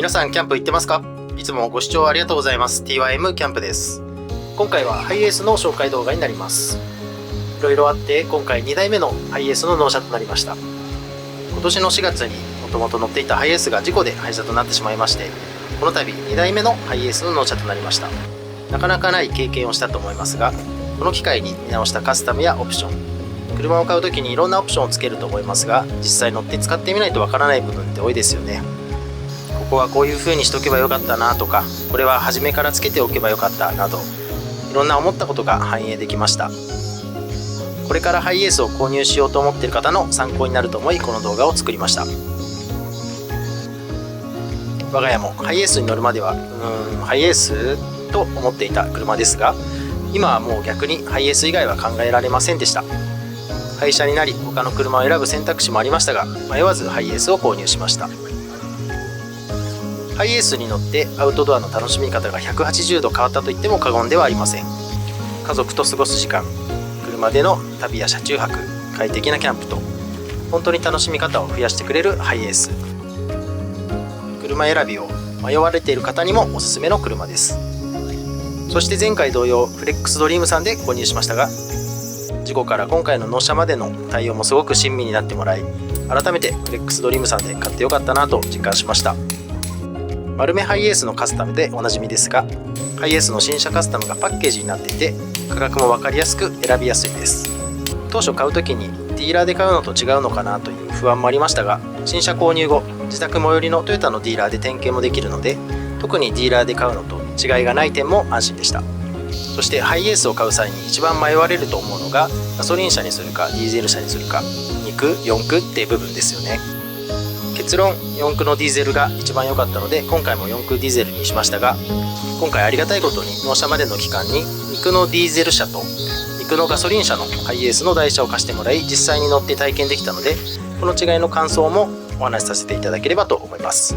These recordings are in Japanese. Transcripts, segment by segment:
皆さんキャンプ行ってますか？いつもご視聴ありがとうございます。 TYM キャンプです。今回はハイエースの紹介動画になります。いろいろあって今回2台目のハイエースの納車となりました。今年の4月にもともと乗っていたハイエースが事故で廃車となってしまいまして、この度2台目のハイエースの納車となりました。なかなかない経験をしたと思いますが、この機会に見直したカスタムやオプション、車を買う時にいろんなオプションをつけると思いますが、実際乗って使ってみないとわからない部分って多いですよね。ここはこういう風にしとけばよかったなとか、これは初めからつけておけばよかったなど、いろんな思ったことが反映できました。これからハイエースを購入しようと思っている方の参考になると思い、この動画を作りました。我が家もハイエースに乗るまではハイエースと思っていた車ですが、今はもう逆にハイエース以外は考えられませんでした。廃車になり他の車を選ぶ選択肢もありましたが、迷わずハイエースを購入しました。ハイエースに乗ってアウトドアの楽しみ方が180度変わったと言っても過言ではありません。家族と過ごす時間、車での旅や車中泊、快適なキャンプと本当に楽しみ方を増やしてくれるハイエース。車選びを迷われている方にもおすすめの車です。そして前回同様フレックスドリームさんで購入しましたが、事故から今回の納車までの対応もすごく親身になってもらい、改めてフレックスドリームさんで買ってよかったなと実感しました。丸目ハイエースのカスタムでおなじみですが、ハイエースの新車カスタムがパッケージになっていて、価格も分かりやすく選びやすいです。当初買う時にディーラーで買うのと違うのかなという不安もありましたが、新車購入後自宅最寄りのトヨタのディーラーで点検もできるので、特にディーラーで買うのと違いがない点も安心でした。そしてハイエースを買う際に一番迷われると思うのが、ガソリン車にするかディーゼル車にするか、2駆4駆っていう部分ですよね。結論4駆のディーゼルが一番良かったので、今回も4駆ディーゼルにしましたが、今回ありがたいことに納車までの期間に2駆のディーゼル車と2駆のガソリン車のハイエースの台車を貸してもらい、実際に乗って体験できたので、この違いの感想もお話しさせていただければと思います。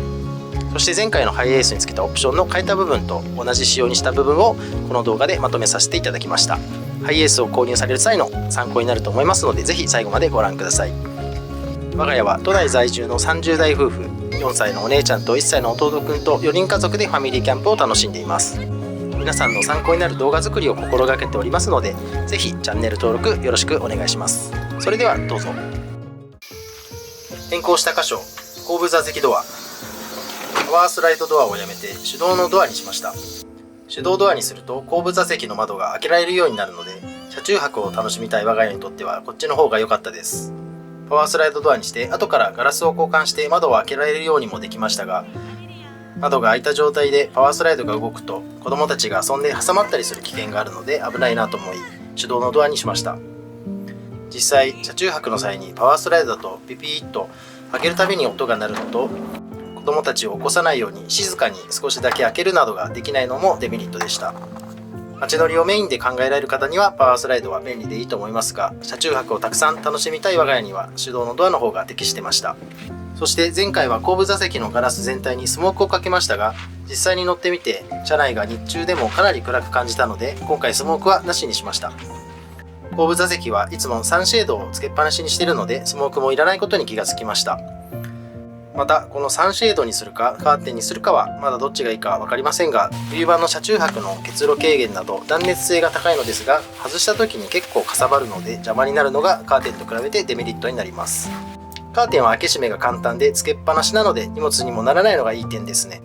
そして前回のハイエースにつけたオプションの変えた部分と同じ仕様にした部分をこの動画でまとめさせていただきました。ハイエースを購入される際の参考になると思いますので、ぜひ最後までご覧ください。我が家は都内在住の30代夫婦、4歳のお姉ちゃんと1歳の弟くんと4人家族でファミリーキャンプを楽しんでいます。皆さんの参考になる動画作りを心がけておりますので、ぜひチャンネル登録よろしくお願いします。それではどうぞ。変更した箇所、後部座席ドア、パワースライドドアをやめて手動のドアにしました。手動ドアにすると後部座席の窓が開けられるようになるので、車中泊を楽しみたい我が家にとってはこっちの方が良かったです。パワースライドドアにして後からガラスを交換して窓を開けられるようにもできましたが、窓が開いた状態でパワースライドが動くと子供たちが遊んで挟まったりする危険があるので危ないなと思い、手動のドアにしました。実際車中泊の際にパワースライドだとピピーッと開けるたびに音が鳴るのと、子供たちを起こさないように静かに少しだけ開けるなどができないのもデメリットでした。街乗りをメインで考えられる方にはパワースライドは便利でいいと思いますが、車中泊をたくさん楽しみたい我が家には手動のドアの方が適してました。そして前回は後部座席のガラス全体にスモークをかけましたが、実際に乗ってみて車内が日中でもかなり暗く感じたので、今回スモークはなしにしました。後部座席はいつもサンシェードをつけっぱなしにしているので、スモークもいらないことに気がつきました。またこのサンシェードにするかカーテンにするかはまだどっちがいいか分かりませんが、冬場の車中泊の結露軽減など断熱性が高いのですが、外した時に結構かさばるので邪魔になるのがカーテンと比べてデメリットになります。カーテンは開け閉めが簡単でつけっぱなしなので荷物にもならないのがいい点ですね。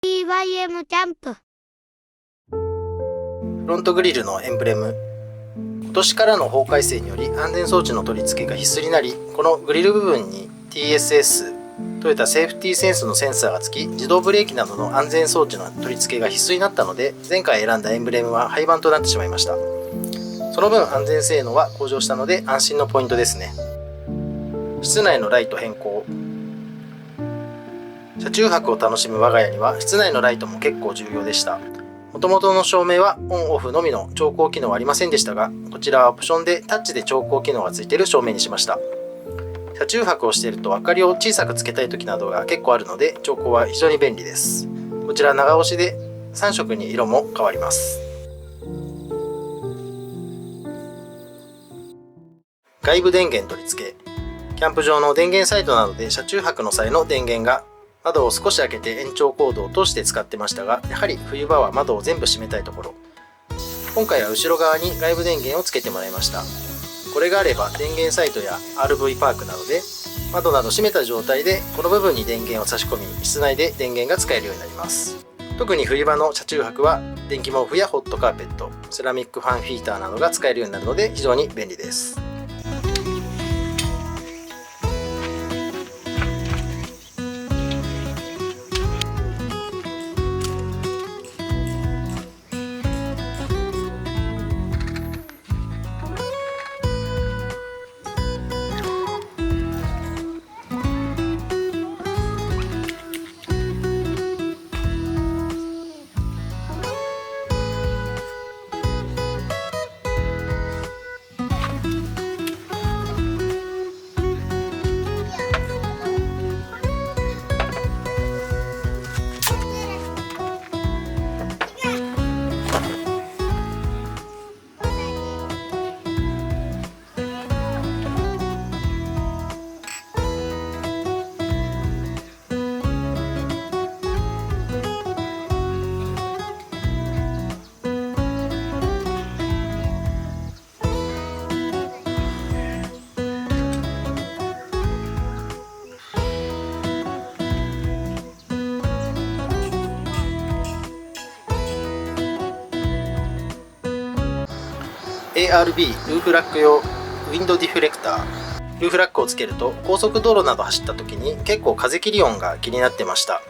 TYM キャンプ。フロントグリルのエンブレム、今年からの法改正により安全装置の取り付けが必須になり、このグリル部分に TSS トヨタセーフティーセンスのセンサーが付き、自動ブレーキなどの安全装置の取り付けが必須になったので、前回選んだエンブレムは廃盤となってしまいました。その分安全性能は向上したので安心のポイントですね。室内のライト変更、車中泊を楽しむ我が家には室内のライトも結構重要でした。元々の照明はオンオフのみの調光機能はありませんでしたが、こちらはオプションでタッチで調光機能がついている照明にしました。車中泊をしていると明かりを小さくつけたい時などが結構あるので、調光は非常に便利です。こちら長押しで3色に色も変わります。外部電源取り付け、キャンプ場の電源サイトなどで車中泊の際の電源が窓を少し開けて延長コードを通して使ってましたが、やはり冬場は窓を全部閉めたいところ。今回は後ろ側に外部電源をつけてもらいました。これがあれば電源サイトや RV パークなどで窓など閉めた状態でこの部分に電源を差し込み、室内で電源が使えるようになります。特に冬場の車中泊は電気毛布やホットカーペット、セラミックファンヒーターなどが使えるようになるので非常に便利です。ARB ルーフラック用ウィンドディフレクター。ルーフラックをつけると高速道路など走った時に結構風切り音が気になってました。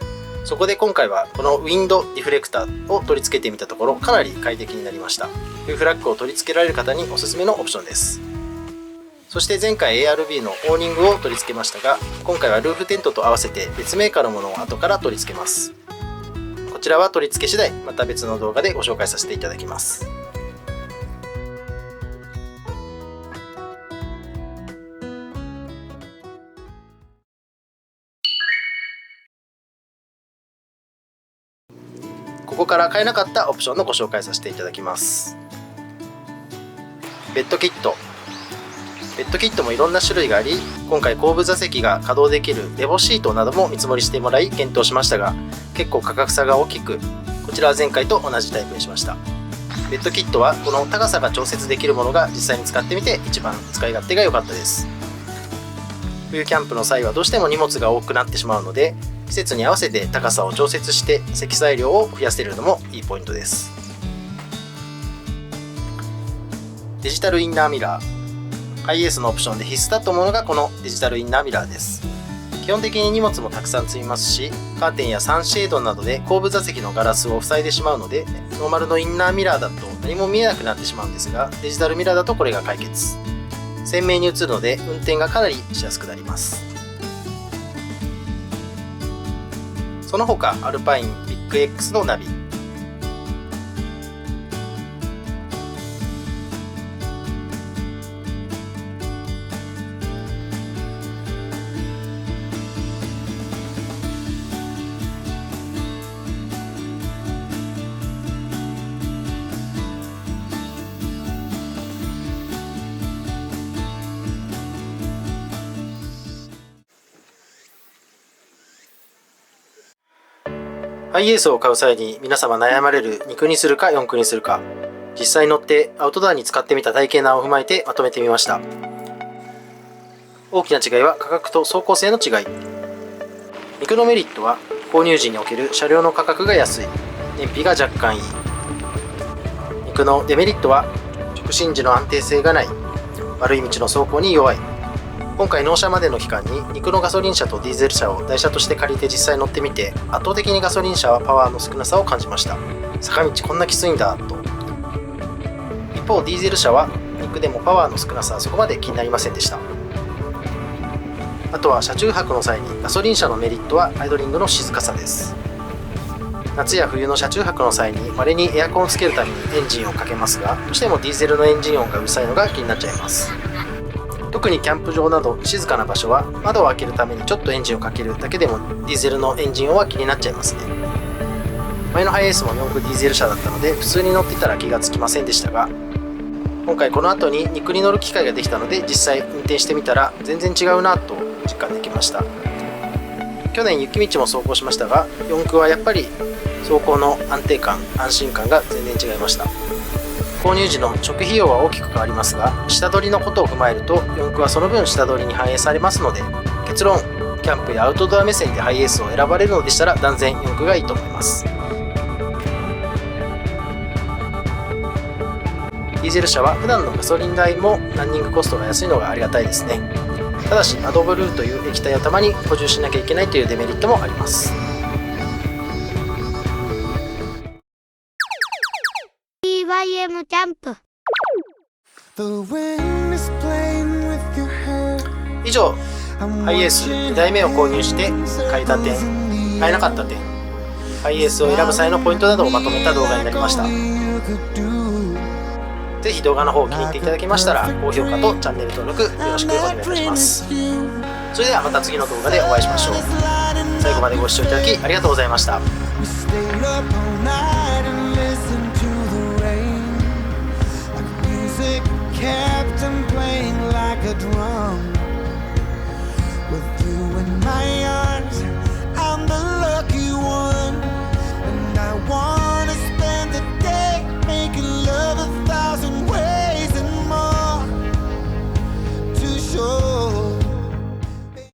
そこで今回はこのウィンドディフレクターを取り付けてみたところ、かなり快適になりました。ルーフラックを取り付けられる方におすすめのオプションです。そして前回 ARB のオーニングを取り付けましたが、今回はルーフテントと合わせて別メーカーのものを後から取り付けます。こちらは取り付け次第また別の動画でご紹介させていただきます。ここから買えなかったオプションのご紹介させていただきます。ベッドキット。ベッドキットもいろんな種類があり、今回後部座席が稼働できるレボシートなども見積もりしてもらい検討しましたが、結構価格差が大きく、こちらは前回と同じタイプにしました。ベッドキットはこの高さが調節できるものが実際に使ってみて一番使い勝手が良かったです。冬キャンプの際はどうしても荷物が多くなってしまうので、季節に合わせて高さを調節して積載量を増やせるのもいいポイントです。デジタルインナーミラー。ハイエースのオプションで必須だと思うのがこのデジタルインナーミラーです。基本的に荷物もたくさん積みますし、カーテンやサンシェードなどで後部座席のガラスを塞いでしまうので、ノーマルのインナーミラーだと何も見えなくなってしまうんですが、デジタルミラーだとこれが解決。鮮明に映るので運転がかなりしやすくなります。その他アルパインビッグ X のナビ。ハイエースを買う際に皆様悩まれる2駆にするか4駆にするか、実際乗ってアウトドアに使ってみた体験談を踏まえてまとめてみました。大きな違いは価格と走行性の違い。2駆のメリットは購入時における車両の価格が安い、燃費が若干いい。2駆のデメリットは直進時の安定性がない、悪い道の走行に弱い。今回納車までの期間に2駆のガソリン車とディーゼル車を台車として借りて実際乗ってみて、圧倒的にガソリン車はパワーの少なさを感じました。坂道こんなきついんだと。一方ディーゼル車は2駆でもパワーの少なさはそこまで気になりませんでした。あとは車中泊の際にガソリン車のメリットはアイドリングの静かさです。夏や冬の車中泊の際に稀にエアコンをつけるためにエンジンをかけますが、どうしてもディーゼルのエンジン音がうるさいのが気になっちゃいます。特にキャンプ場など静かな場所は窓を開けるためにちょっとエンジンをかけるだけでもディーゼルのエンジン音は気になっちゃいますね。前のハイエースも4駆ディーゼル車だったので普通に乗ってたら気がつきませんでしたが、今回この後に2区に乗る機会ができたので、実際運転してみたら全然違うなと実感できました。去年雪道も走行しましたが、4区はやっぱり走行の安定感、安心感が全然違いました。購入時の初期費用は大きく変わりますが、下取りのことを踏まえると4区はその分下取りに反映されますので、結論、キャンプやアウトドア目線でハイエースを選ばれるのでしたら断然4区がいいと思います。ディーゼル車は普段のガソリン代もランニングコストが安いのがありがたいですね。ただしアドブルーという液体をたまに補充しなきゃいけないというデメリットもあります。TYM キャンプ。以上、ハイエース2台目を購入して変えた点、変えなかった点、ハイエースを選ぶ際のポイントなどをまとめた動画になりました。ぜひ動画の方を気に入っていただけましたら高評価とチャンネル登録よろしくお願いいたします。それではまた次の動画でお会いしましょう。最後までご視聴いただきありがとうございました。